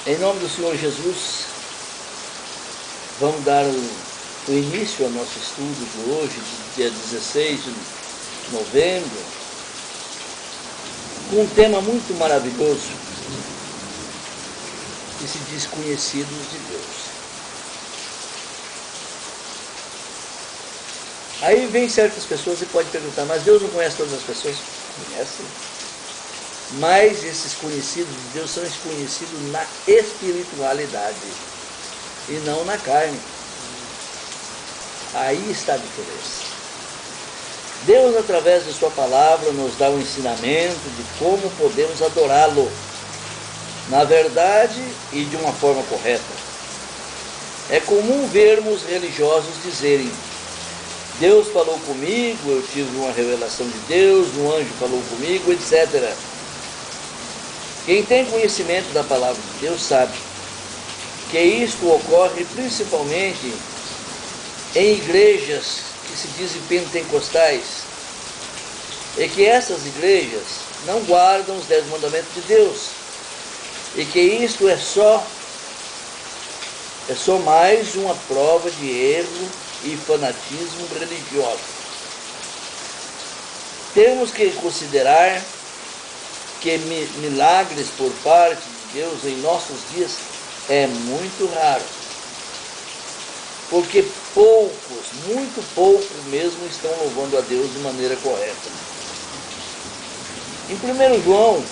Em nome do Senhor Jesus, vamos dar o início ao nosso estudo de hoje, dia 16 de novembro, com um tema muito maravilhoso, que se diz Conhecidos de Deus. Aí vem certas pessoas e pode perguntar, mas Deus não conhece todas as pessoas? Conhece. Mas esses conhecidos de Deus são conhecidos na espiritualidade e não na carne. Aí está a diferença. Deus, através de sua palavra, nos dá um ensinamento de como podemos adorá-lo na verdade e de uma forma correta. É comum vermos religiosos dizerem: Deus falou comigo, eu tive uma revelação de Deus, um anjo falou comigo, etc. Quem tem conhecimento da palavra de Deus sabe que isto ocorre principalmente em igrejas que se dizem pentecostais, e que essas igrejas não guardam os 10 mandamentos de Deus, e que isto é só mais uma prova de erro e fanatismo religioso. Temos que considerar que milagres por parte de Deus em nossos dias é muito raro, porque poucos, muito poucos mesmo, estão louvando a Deus de maneira correta. Em 1 João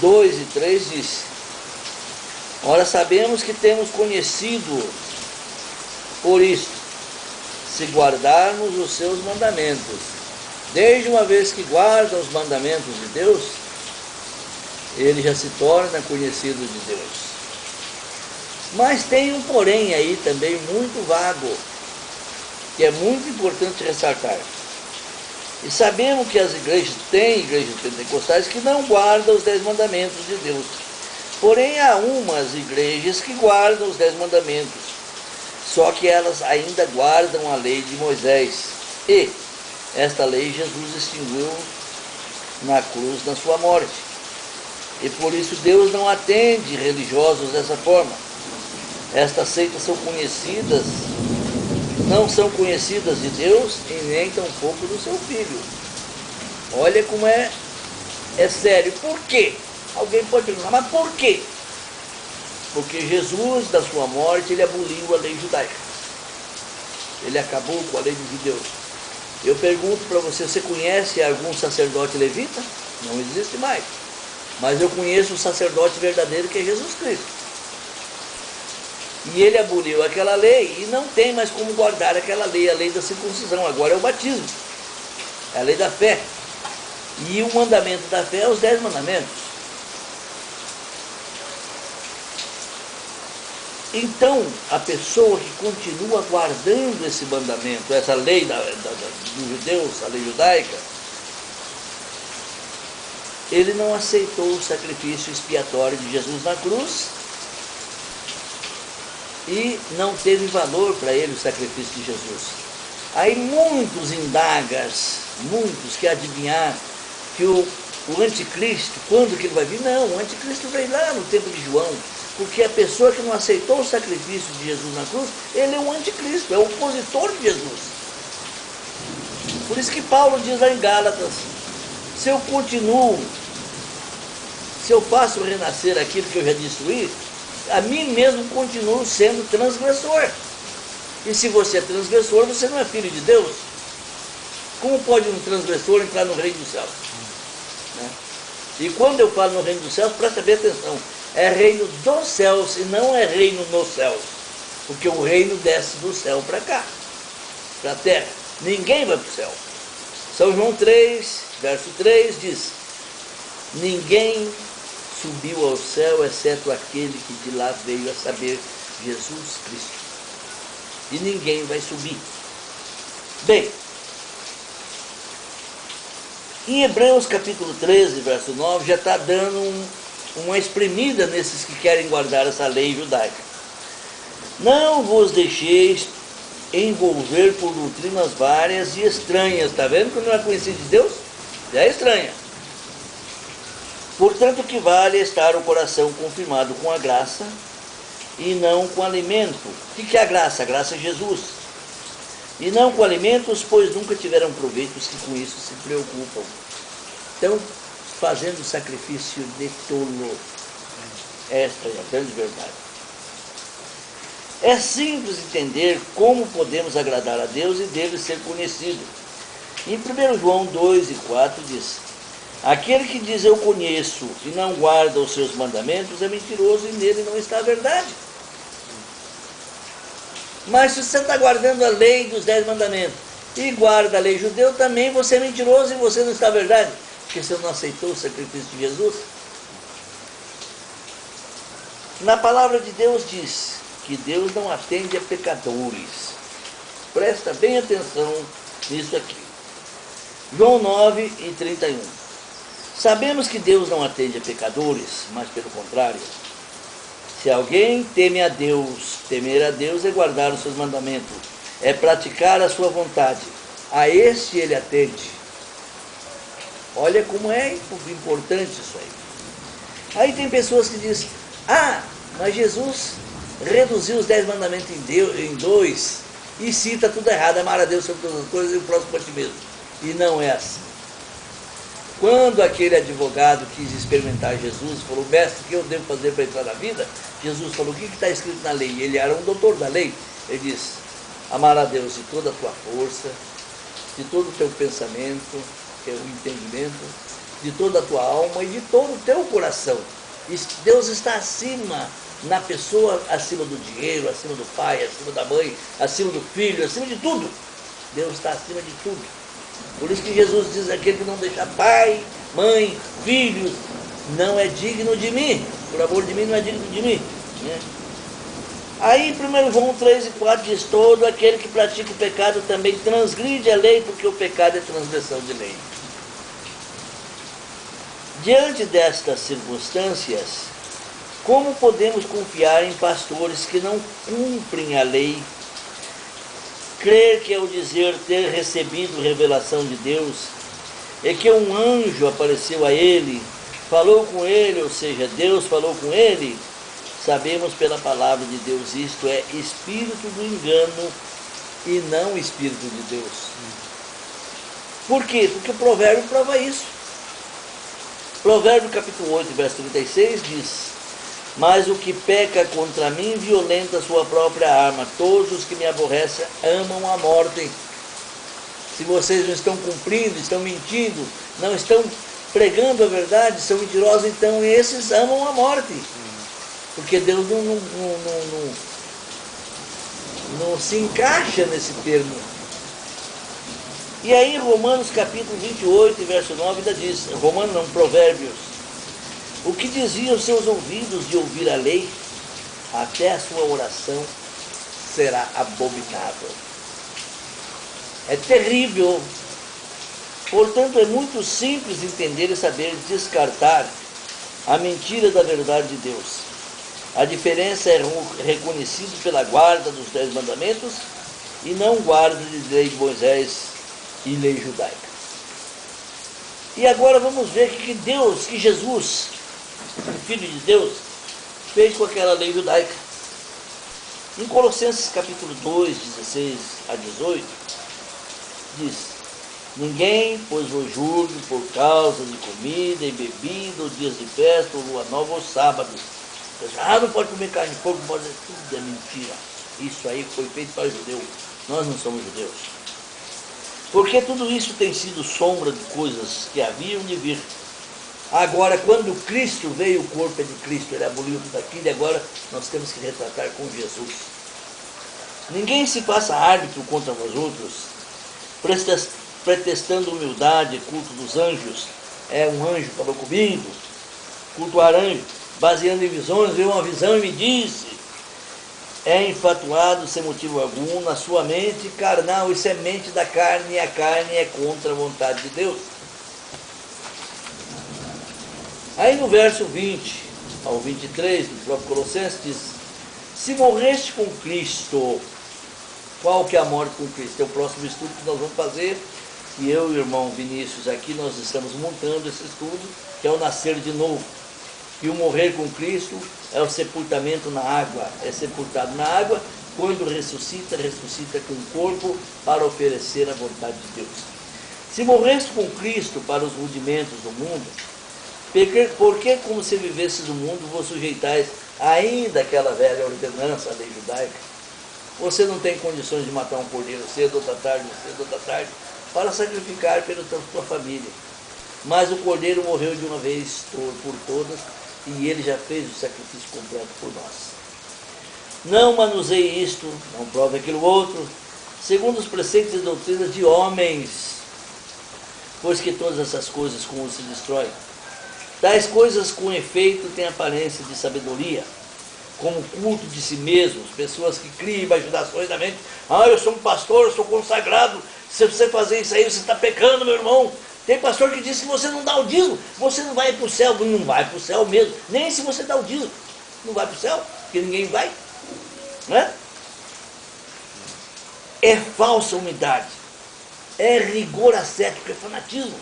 2 e 3 diz: ora, sabemos que temos conhecido por isto, se guardarmos os seus mandamentos. Desde uma vez que guarda os mandamentos de Deus, ele já se torna conhecido de Deus. Mas tem um porém aí também muito vago, que é muito importante ressaltar. E sabemos que as igrejas pentecostais que não guardam os 10 mandamentos de Deus. Porém, há umas igrejas que guardam os 10 mandamentos, só que elas ainda guardam a lei de Moisés. E esta lei Jesus extinguiu na cruz, na sua morte. E por isso Deus não atende religiosos dessa forma. Estas seitas são conhecidas, não são conhecidas de Deus e nem tampouco do seu Filho. Olha como é sério. Por quê? Alguém pode perguntar, mas por quê? Porque Jesus, da sua morte, ele aboliu a lei judaica. Ele acabou com a lei dos judeus. Eu pergunto para você, você conhece algum sacerdote levita? Não existe mais. Mas eu conheço o sacerdote verdadeiro, que é Jesus Cristo. E ele aboliu aquela lei e não tem mais como guardar aquela lei, a lei da circuncisão. Agora é o batismo, é a lei da fé. E o mandamento da fé é os 10 mandamentos. Então, a pessoa que continua guardando esse mandamento, essa lei dos judeus, a lei judaica, ele não aceitou o sacrifício expiatório de Jesus na cruz e não teve valor para ele o sacrifício de Jesus. Aí muitos indagas, muitos que adivinhar que o anticristo, quando que ele vai vir? Não, o anticristo veio lá no tempo de João. Porque a pessoa que não aceitou o sacrifício de Jesus na cruz, ele é um anticristo, é o opositor de Jesus. Por isso que Paulo diz lá em Gálatas: se eu continuo, se eu faço renascer aquilo que eu já destruí, a mim mesmo continuo sendo transgressor. E se você é transgressor, você não é filho de Deus. Como pode um transgressor entrar no reino dos céus? Né? E quando eu falo no reino dos céus, presta bem atenção. É reino dos céus e não é reino nos céus. Porque o reino desce do céu para cá, para a terra. Ninguém vai para o céu. São João 3, verso 3 diz: ninguém subiu ao céu, exceto aquele que de lá veio, a saber, Jesus Cristo. E ninguém vai subir. Bem, em Hebreus capítulo 13, verso 9, já está dando uma espremida nesses que querem guardar essa lei judaica. Não vos deixeis envolver por doutrinas várias e estranhas. Está vendo que não é conhecido de Deus? Já é estranha. Portanto, o que vale é estar o coração confirmado com a graça e não com alimento. O que é a graça? A graça é Jesus. E não com alimentos, pois nunca tiveram proveitos que com isso se preocupam. Então, fazendo sacrifício de tolo. Esta é a grande verdade. É simples entender como podemos agradar a Deus e dele ser conhecido. Em 1 João 2 e 4 diz: aquele que diz eu conheço e não guarda os seus mandamentos é mentiroso e nele não está a verdade. Mas se você está guardando a lei dos 10 mandamentos e guarda a lei judeu, também você é mentiroso e você não está a verdade. Porque você não aceitou o sacrifício de Jesus. Na palavra de Deus diz que Deus não atende a pecadores. Presta bem atenção nisso aqui. João 9 e 31. Sabemos que Deus não atende a pecadores, mas pelo contrário. Se alguém teme a Deus, temer a Deus é guardar os seus mandamentos, é praticar a sua vontade. A este ele atende. Olha como é importante isso aí. Aí tem pessoas que dizem: mas Jesus reduziu os 10 mandamentos em 2 e cita tudo errado, amar a Deus sobre todas as coisas e o próximo por ti mesmo. E não é assim. Quando aquele advogado quis experimentar Jesus, falou: mestre, o que eu devo fazer para entrar na vida? Jesus falou: o que está escrito na lei? Ele era um doutor da lei. Ele disse: amar a Deus de toda a tua força, de todo o teu pensamento, que é o entendimento, de toda a tua alma e de todo o teu coração. Deus está acima na pessoa, acima do dinheiro, acima do pai, acima da mãe, acima do filho, acima de tudo. Deus está acima de tudo. Por isso que Jesus diz: aquele que não deixa pai, mãe, filhos, não é digno de mim. Por amor de mim, não é digno de mim. Né? Aí, em 1 João 3 e 4 diz: todo aquele que pratica o pecado também transgride a lei, porque o pecado é transgressão de lei. Diante destas circunstâncias, como podemos confiar em pastores que não cumprem a lei? Crer que ao dizer ter recebido revelação de Deus, é que um anjo apareceu a ele, falou com ele, ou seja, Deus falou com ele, sabemos pela palavra de Deus, isto é espírito do engano e não espírito de Deus. Por quê? Porque o provérbio prova isso. Provérbio capítulo 8, verso 36 diz: mas o que peca contra mim violenta sua própria arma. Todos os que me aborrecem amam a morte. Se vocês não estão cumprindo, estão mentindo, não estão pregando a verdade, são mentirosos, então esses amam a morte. Porque Deus não se encaixa nesse termo. E aí em Romanos capítulo 28, verso 9, ainda diz, Provérbios: o que diziam seus ouvidos de ouvir a lei, até a sua oração será abominável. É terrível. Portanto, é muito simples entender e saber descartar a mentira da verdade de Deus. A diferença é reconhecido pela guarda dos 10 mandamentos e não guarda de lei de Moisés e lei judaica. E agora vamos ver que Jesus, o Filho de Deus, fez com aquela lei judaica. Em Colossenses capítulo 2, 16 a 18, diz: ninguém pôs-vos julgue por causa de comida e bebida, ou dias de festa, ou lua nova, ou sábados. Não pode comer carne de porco, não pode. Tudo é mentira. Isso aí foi feito para judeu. Nós não somos judeus. Porque tudo isso tem sido sombra de coisas que haviam de vir. Agora, quando Cristo veio, o corpo é de Cristo, ele aboliu tudo aquilo, e agora nós temos que retratar com Jesus. Ninguém se faça árbitro contra vós outros, pretextando humildade, culto dos anjos. É um anjo falou comigo, cultuar anjo, baseando em visões, veio uma visão e me disse. É infatuado sem motivo algum na sua mente carnal, isso é mente da carne, e a carne é contra a vontade de Deus. Aí no verso 20 ao 23 do próprio Colossenses diz: se morreste com Cristo, qual que é a morte com Cristo? É o próximo estudo que nós vamos fazer, e eu e o irmão Vinícius aqui, nós estamos montando esse estudo, que é o nascer de novo. E o morrer com Cristo é o sepultamento na água. É sepultado na água, quando ressuscita, ressuscita com o corpo para oferecer a vontade de Deus. Se morreste com Cristo para os rudimentos do mundo, porque como se vivesses no mundo, vos sujeitais ainda àquela velha ordenança, a lei judaica? Você não tem condições de matar um cordeiro cedo ou tarde, para sacrificar pela tua família. Mas o cordeiro morreu de uma vez por todas, e ele já fez o sacrifício completo por nós. Não manuseie isto, não prove aquilo outro, segundo os preceitos e doutrinas de homens, pois que todas essas coisas como se destroem. Tais coisas com efeito têm aparência de sabedoria, como culto de si mesmos, pessoas que criam imaginações da mente. Eu sou um pastor, eu sou consagrado, se você fazer isso aí, você está pecando, meu irmão. Tem pastor que diz que você não dá o dízimo, você não vai para o céu. Não vai para o céu mesmo, nem se você dá o dízimo. Não vai para o céu, porque ninguém vai. Né? É falsa humildade, é rigor ascético, é fanatismo.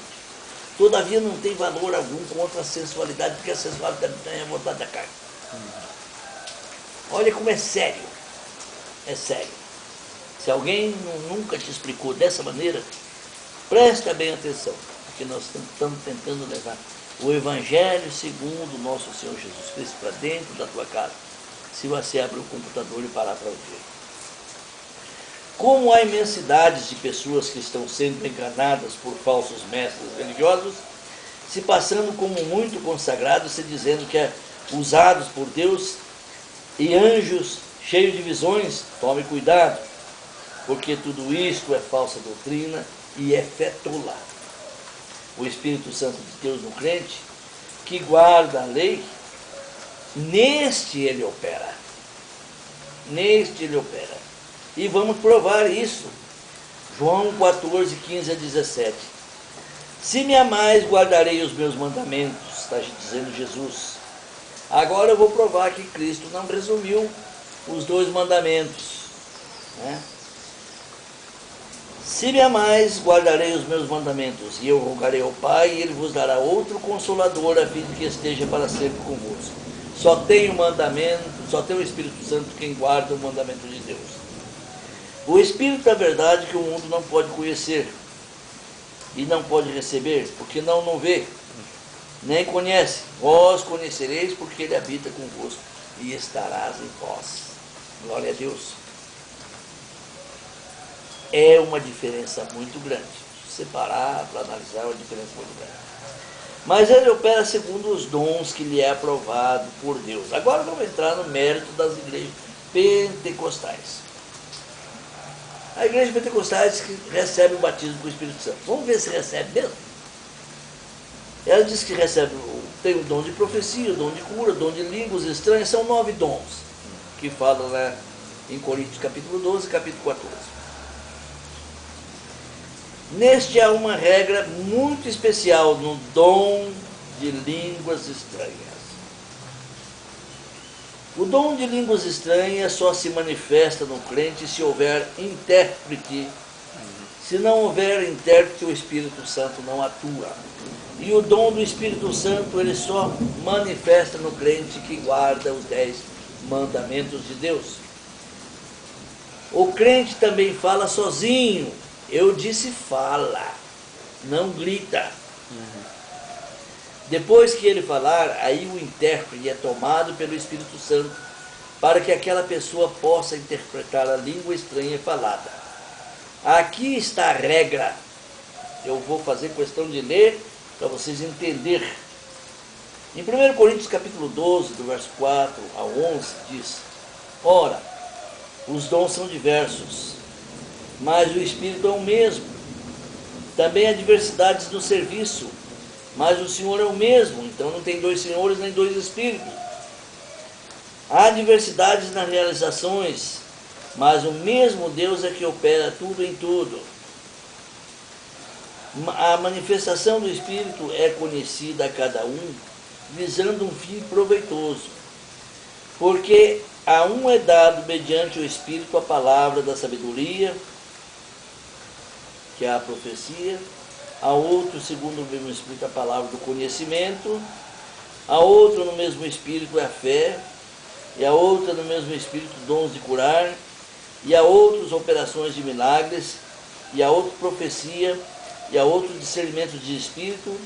Todavia não tem valor algum contra a sensualidade, porque a sensualidade é a vontade da carne. Olha como é sério. É sério. Se alguém nunca te explicou dessa maneira, presta bem atenção, porque nós estamos tentando levar o Evangelho segundo o nosso Senhor Jesus Cristo para dentro da tua casa, se você abrir o computador e parar para ouvir. Como há imensidades de pessoas que estão sendo enganadas por falsos mestres religiosos, se passando como muito consagrados, se dizendo que é usados por Deus e anjos cheios de visões, tome cuidado, porque tudo isto é falsa doutrina e é fé tola. O Espírito Santo de Deus no crente, que guarda a lei, neste ele opera. Neste ele opera. E vamos provar isso. João 14, 15 a 17. Se me amais, guardarei os meus mandamentos, está dizendo Jesus. Agora eu vou provar que Cristo não resumiu os 2 mandamentos. Né? Se me amais, guardarei os meus mandamentos, e eu rogarei ao Pai, e ele vos dará outro Consolador, a fim de que esteja para sempre convosco. Só tem o mandamento, só tem o Espírito Santo quem guarda o mandamento de Deus. O Espírito da verdade que o mundo não pode conhecer, e não pode receber, porque não vê, nem conhece. Vós conhecereis, porque ele habita convosco, e estarás em vós. Glória a Deus. É uma diferença muito grande. Separar para analisar é uma diferença muito grande. Mas ele opera segundo os dons que lhe é aprovado por Deus. Agora vamos entrar no mérito das igrejas pentecostais. A igreja pentecostais que recebe o batismo com o Espírito Santo. Vamos ver se recebe mesmo. Ela diz que recebe, tem o dom de profecia, o dom de cura, o dom de línguas estranhas. São 9 dons que falam lá em Coríntios capítulo 12, capítulo 14. Neste há uma regra muito especial no dom de línguas estranhas. O dom de línguas estranhas só se manifesta no crente se houver intérprete. Se não houver intérprete, o Espírito Santo não atua. E o dom do Espírito Santo, ele só manifesta no crente que guarda os 10 mandamentos de Deus. O crente também fala sozinho. Eu disse fala, não grita. Depois que ele falar, aí o intérprete é tomado pelo Espírito Santo para que aquela pessoa possa interpretar a língua estranha falada. Aqui está a regra. Eu vou fazer questão de ler para vocês entenderem. Em 1 Coríntios capítulo 12, do verso 4 a 11, diz: ora, os dons são diversos, mas o Espírito é o mesmo. Também há diversidades no serviço, mas o Senhor é o mesmo. Então não tem 2 senhores nem 2 espíritos. Há diversidades nas realizações, mas o mesmo Deus é que opera tudo em tudo. A manifestação do Espírito é conhecida a cada um, visando um fim proveitoso. Porque a um é dado mediante o Espírito a palavra da sabedoria, que é a profecia, a outro, segundo o mesmo Espírito, a palavra do conhecimento, a outro, no mesmo Espírito, é a fé, e a outra, no mesmo Espírito, dons de curar, e a outros, operações de milagres, e a outro, profecia, e a outro, discernimento de espírito,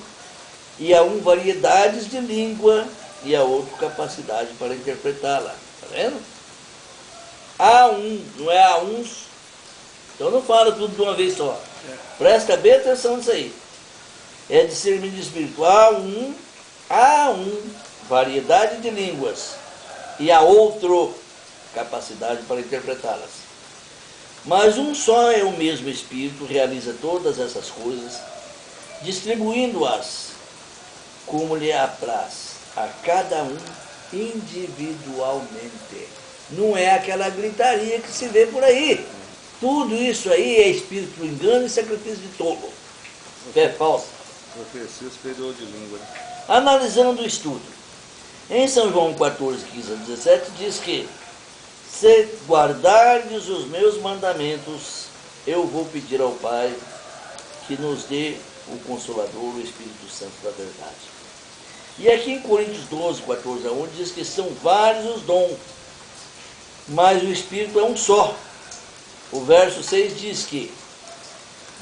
e a um, variedades de língua, e a outro, capacidade para interpretá-la. Está vendo? Há um, não é a uns. Então não fala tudo de uma vez só. Presta bem atenção nisso aí. É discernimento de espírito. Há um, variedade de línguas, e há outro, capacidade para interpretá-las. Mas um só é o mesmo Espírito, realiza todas essas coisas, distribuindo-as como lhe apraz a cada um individualmente. Não é aquela gritaria que se vê por aí. Tudo isso aí é espírito do engano e sacrifício de tolo. Fé falsa. Profecia superior de língua. Analisando o estudo. Em São João 14, 15 a 17, diz que se guardardes os meus mandamentos, eu vou pedir ao Pai que nos dê o Consolador, o Espírito Santo da verdade. E aqui em Coríntios 12, 14 a 1, diz que são vários os dons, mas o Espírito é um só. O verso 6 diz que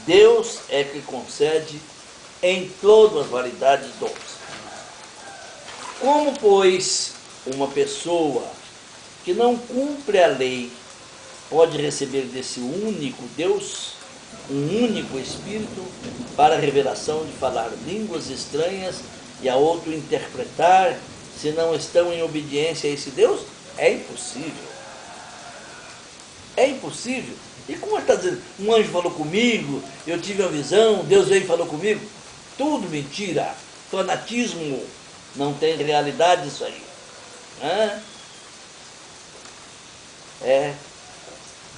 Deus é que concede em todas as variedades de dons. Como, pois, uma pessoa que não cumpre a lei pode receber desse único Deus, um único Espírito, para a revelação de falar línguas estranhas e a outro interpretar, se não estão em obediência a esse Deus? É impossível. É impossível. E como ele está dizendo, um anjo falou comigo, eu tive uma visão, Deus veio e falou comigo? Tudo mentira, fanatismo, não tem realidade isso aí.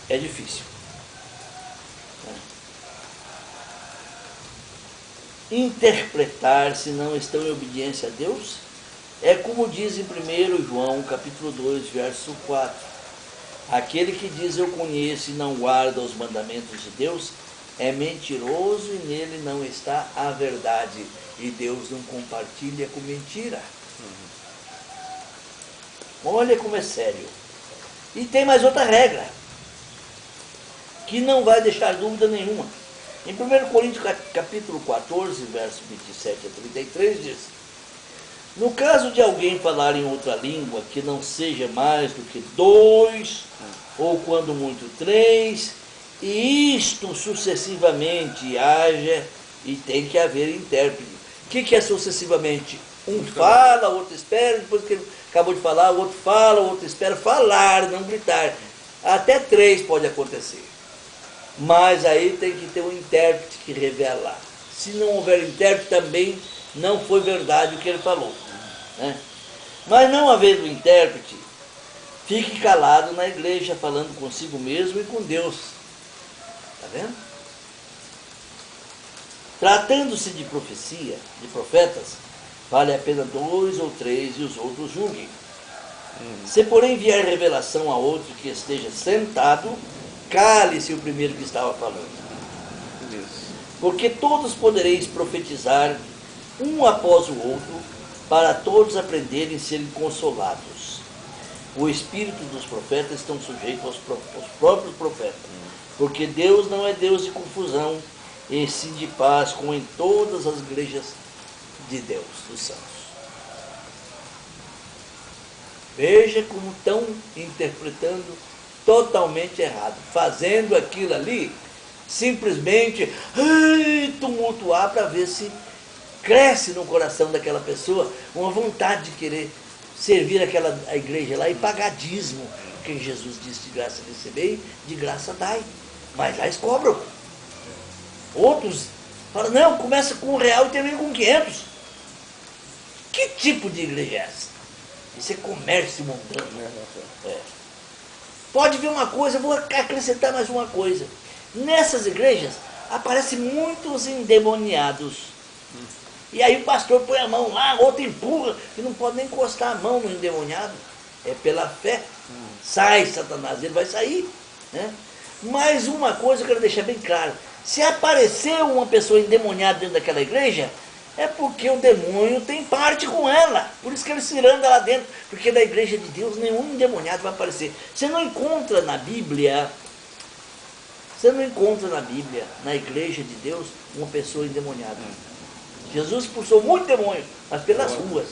É difícil. Interpretar, se não estão em obediência a Deus, é como diz em 1 João, capítulo 2, verso 4. Aquele que diz eu conheço e não guarda os mandamentos de Deus, é mentiroso e nele não está a verdade. E Deus não compartilha com mentira. Olha como é sério. E tem mais outra regra, que não vai deixar dúvida nenhuma. Em 1 Coríntios capítulo 14, verso 27 a 33, diz: no caso de alguém falar em outra língua, que não seja mais do que 2, ou quando muito 3, e isto sucessivamente haja, e tem que haver intérprete. O que é sucessivamente? Um fala, o outro espera, depois que ele acabou de falar, o outro fala, o outro espera. Falar, não gritar. Até 3 pode acontecer. Mas aí tem que ter um intérprete que revelar. Se não houver intérprete, também não foi verdade o que ele falou. Né? Mas não havendo intérprete, fique calado na igreja, falando consigo mesmo e com Deus. Está vendo? Tratando-se de profecia, de profetas, vale a pena 2 ou 3 e os outros julguem. Se porém vier revelação a outro que esteja sentado, cale-se o primeiro que estava falando. Porque todos podereis profetizar um após o outro, para todos aprenderem e serem consolados. O espírito dos profetas estão sujeitos aos próprios profetas, porque Deus não é Deus de confusão, e sim de paz, como em todas as igrejas de Deus, dos santos. Veja como estão interpretando totalmente errado, fazendo aquilo ali simplesmente tumultuar para ver se cresce no coração daquela pessoa uma vontade de querer servir a igreja lá e pagar dízimo, porque Jesus disse: de graça recebei, de graça dai, mas lá eles cobram. Outros falam: não, começa com R$1 e termina com 500. Que tipo de igreja é essa? Isso é comércio mundano. Pode ver uma coisa, vou acrescentar mais uma coisa. Nessas igrejas aparecem muitos endemoniados. E aí o pastor põe a mão lá, outro empurra, e não pode nem encostar a mão no endemoniado. É pela fé. Sai, Satanás, ele vai sair. Né? Mais uma coisa eu quero deixar bem claro. Se apareceu uma pessoa endemoniada dentro daquela igreja, é porque o demônio tem parte com ela. Por isso que ele se anda lá dentro. Porque da igreja de Deus nenhum endemoniado vai aparecer. Você não encontra na Bíblia, na igreja de Deus, uma pessoa endemoniada. Jesus expulsou muito demônio, mas pelas ruas,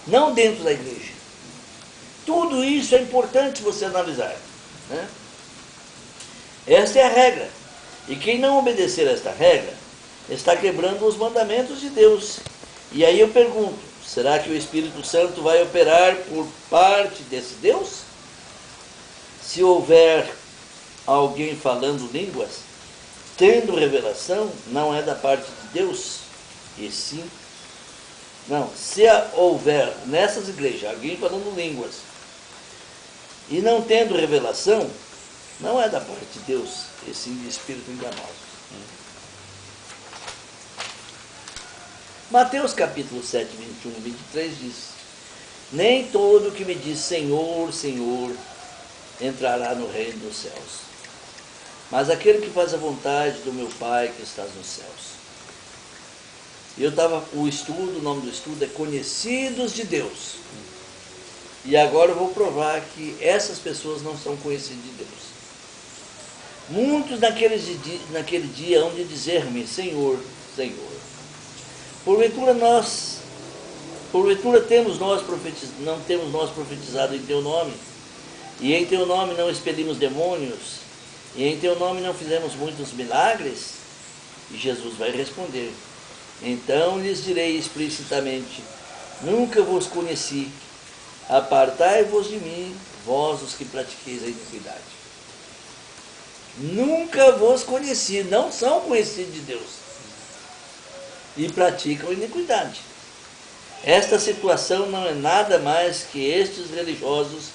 não dentro da igreja. Tudo isso é importante você analisar, né? Esta é a regra. E quem não obedecer a esta regra, está quebrando os mandamentos de Deus. E aí eu pergunto, será que o Espírito Santo vai operar por parte desse Deus? Se houver alguém falando línguas, tendo revelação, não é da parte de Deus, e sim... Não, se houver nessas igrejas alguém falando línguas, e não tendo revelação, não é da parte de Deus, e sim de espírito enganoso. Mateus capítulo 7, 21 e 23 diz: nem todo que me diz Senhor, Senhor, entrará no reino dos céus, mas aquele que faz a vontade do meu Pai que está nos céus. O nome do estudo é Conhecidos de Deus. E agora eu vou provar que essas pessoas não são conhecidas de Deus. Muitos naquele dia hão de dizer-me, Senhor, Senhor. Porventura não temos nós profetizado em teu nome, e em teu nome não expelimos demônios, e em teu nome não fizemos muitos milagres? E Jesus vai responder, então lhes direi explicitamente, nunca vos conheci, apartai-vos de mim, vós os que pratiqueis a iniquidade. Nunca vos conheci, não são conhecidos de Deus. E praticam iniquidade. Esta situação não é nada mais que estes religiosos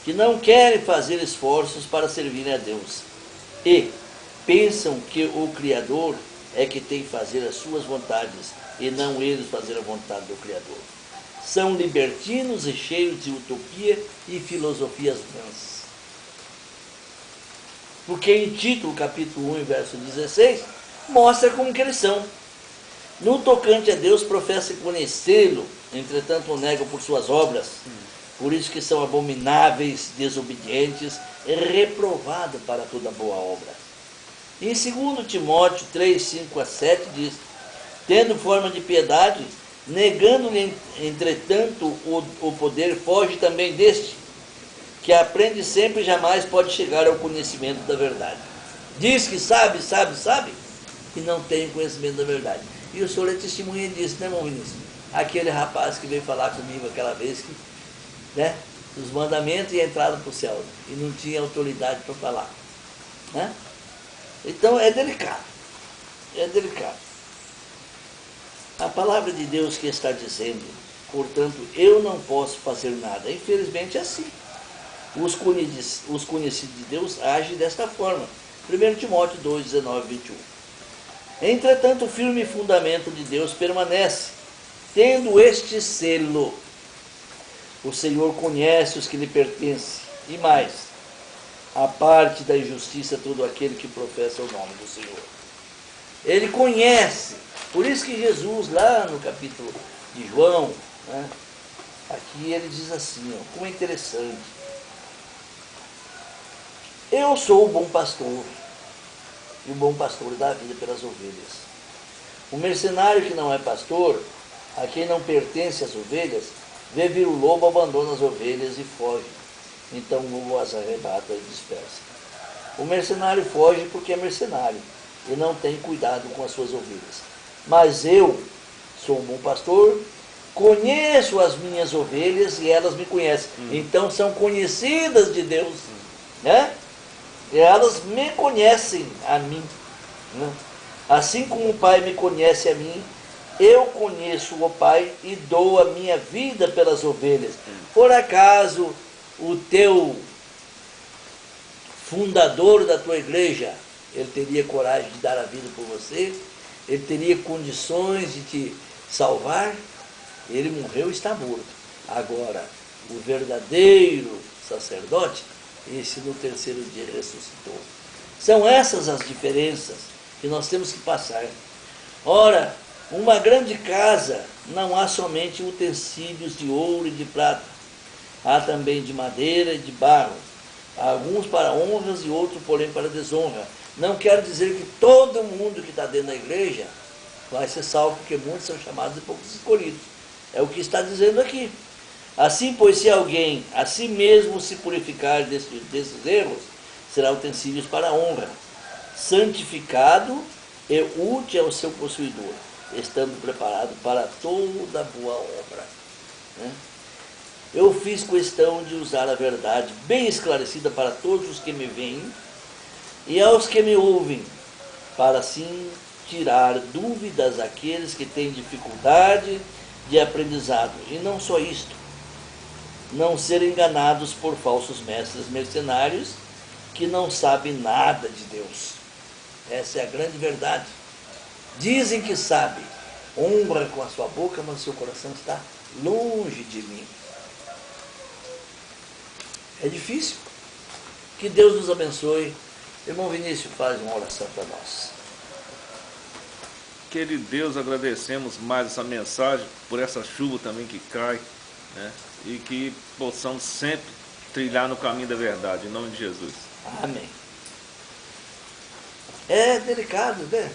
que não querem fazer esforços para servirem a Deus e pensam que o Criador é que tem que fazer as suas vontades e não eles fazer a vontade do Criador. São libertinos e cheios de utopia e filosofias vãs. Porque em Tito, capítulo 1, verso 16, mostra como que eles são. No tocante a Deus, professa conhecê-lo, entretanto o negam por suas obras, por isso que são abomináveis, desobedientes e reprovados para toda boa obra. Em 2 Timóteo 3, 5 a 7 diz, tendo forma de piedade, negando-lhe entretanto o poder, foge também deste, que aprende sempre e jamais pode chegar ao conhecimento da verdade. Diz que sabe, e não tem conhecimento da verdade. E o senhor é testemunha disso, né, irmão Vinícius? Aquele rapaz que veio falar comigo aquela vez, que, né, os mandamentos e a entrada para o céu, e não tinha autoridade para falar. Né? Então é delicado. A palavra de Deus que está dizendo, portanto, eu não posso fazer nada. Infelizmente é assim. Os conhecidos de Deus agem desta forma. 1 Timóteo 2, 19 e 21. Entretanto, o firme fundamento de Deus permanece, tendo este selo. O Senhor conhece os que lhe pertencem, e mais, a parte da injustiça todo aquele que professa o nome do Senhor. Ele conhece. Por isso que Jesus, lá no capítulo de João, né, aqui ele diz assim, ó, como é interessante. Eu sou o bom pastor, e o bom pastor dá a vida pelas ovelhas. O mercenário que não é pastor, a quem não pertence as ovelhas, vê vir o lobo, abandona as ovelhas e foge. Então o lobo as arrebata e dispersa. O mercenário foge porque é mercenário e não tem cuidado com as suas ovelhas. Mas eu sou um bom pastor, conheço as minhas ovelhas e elas me conhecem. Então são conhecidas de Deus, né? E elas me conhecem a mim, né? Assim como o Pai me conhece a mim, eu conheço o Pai e dou a minha vida pelas ovelhas. Por acaso o teu fundador da tua igreja, ele teria coragem de dar a vida por você? Ele teria condições de te salvar? Ele morreu e está morto. Agora, o verdadeiro sacerdote, esse no terceiro dia ressuscitou. São essas as diferenças que nós temos que passar. Ora, uma grande casa não há somente utensílios de ouro e de prata, há também de madeira e de barro, alguns para honras e outros, porém, para desonra. Não quer dizer que todo mundo que está dentro da igreja vai ser salvo, porque muitos são chamados e poucos escolhidos. É o que está dizendo aqui. Assim, pois, se alguém a si mesmo se purificar desses erros, será utensílios para a honra, santificado e útil ao seu possuidor, estando preparado para toda boa obra. Eu fiz questão de usar a verdade bem esclarecida para todos os que me veem e aos que me ouvem, para assim tirar dúvidas àqueles que têm dificuldade de aprendizado. E não só isto, não ser enganados por falsos mestres mercenários que não sabem nada de Deus. Essa é a grande verdade. Dizem que sabem, honra com a sua boca, mas o seu coração está longe de mim. É difícil. Que Deus nos abençoe. Irmão Vinícius, faz uma oração para nós. Querido Deus, agradecemos mais essa mensagem, por essa chuva também que cai, né? E que possamos sempre trilhar no caminho da verdade, em nome de Jesus. Amém. É delicado, né?